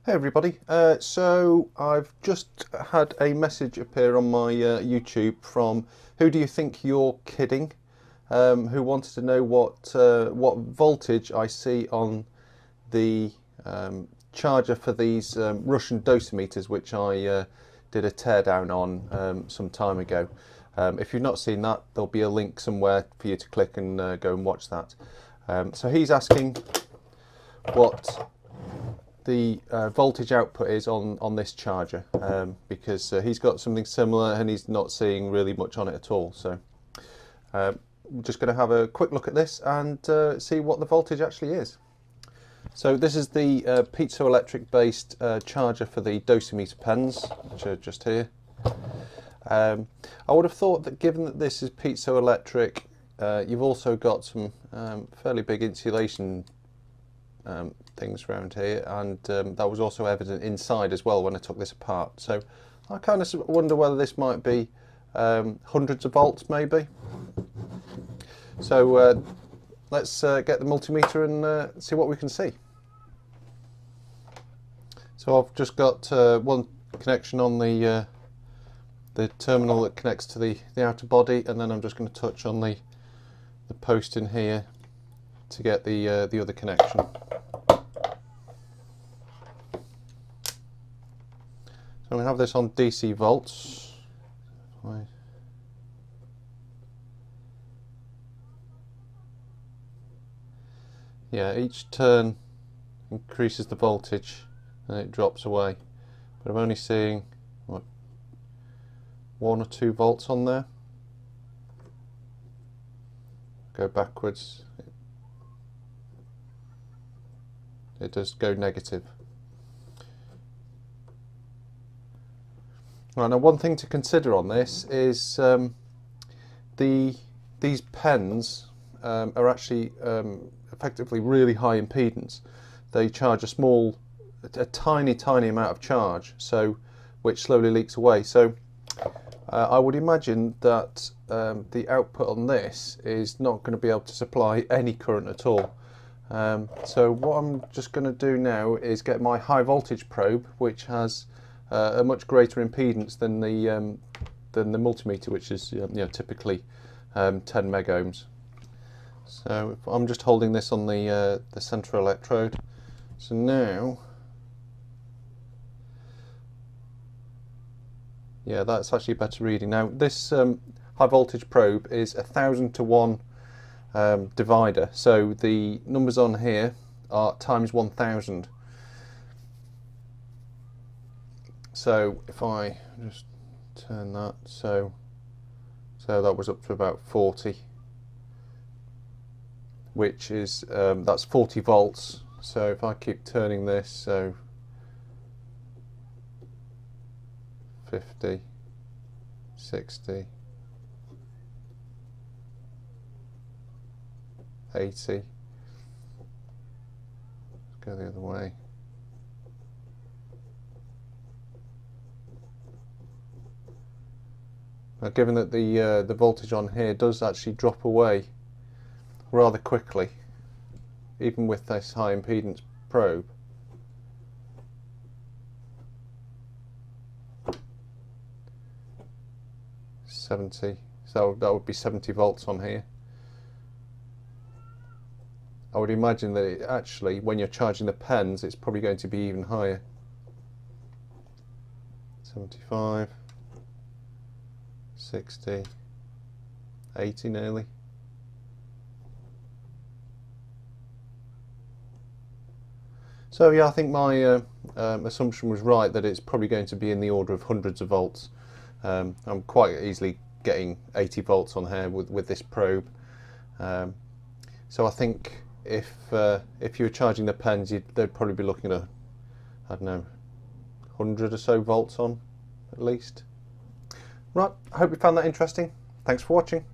Hey everybody, so I've just had a message appear on my YouTube from Who Do You Think You're Kidding, who wanted to know what voltage I see on the charger for these Russian dosimeters, which I did a teardown on some time ago. If you've not seen that, there'll be a link somewhere for you to click and go and watch that. So he's asking what the voltage output is on this charger, because he's got something similar and he's not seeing really much on it at all. So we're just going to have a quick look at this and see what the voltage actually is. So this is the piezoelectric based charger for the dosimeter pens, which are just here. I would have thought that given that this is piezoelectric, you've also got some fairly big insulation things around here, and that was also evident inside as well when I took this apart. So I kind of wonder whether this might be hundreds of volts maybe. So let's get the multimeter and see what we can see. So I've just got one connection on the terminal that connects to the outer body, and then I'm just going to touch on the post in here to get the other connection. So we have this on DC volts. Yeah, each turn increases the voltage and it drops away. But I'm only seeing, what, 1 or 2 volts on there. Go backwards. It does go negative. Right, now one thing to consider on this is these pens are actually effectively really high impedance. They charge a tiny amount of charge, so which slowly leaks away. So I would imagine that the output on this is not going to be able to supply any current at all. So what I'm just going to do now is get my high voltage probe, which has a much greater impedance than the multimeter, which is typically 10 megohms. So I'm just holding this on the central electrode. So now, yeah, that's actually a better reading. Now this high voltage probe is 1,000 to 1 divider. So the numbers on here are times 1,000. So if I just turn that, so that was up to about 40, which is that's 40 volts. So if I keep turning this, so 50, 60, 80, let's go the other way. Now, given that the voltage on here does actually drop away rather quickly, even with this high impedance probe, so that would be 70 volts on here. I would imagine that it actually, when you're charging the pens, it's probably going to be even higher. 75, 60, 80 nearly. So yeah, I think my assumption was right, that it's probably going to be in the order of hundreds of volts. I'm quite easily getting 80 volts on here with this probe. So I think if you were charging the pens, they'd probably be looking at, I don't know, 100 or so volts on at least. Right, I hope you found that interesting. Thanks for watching.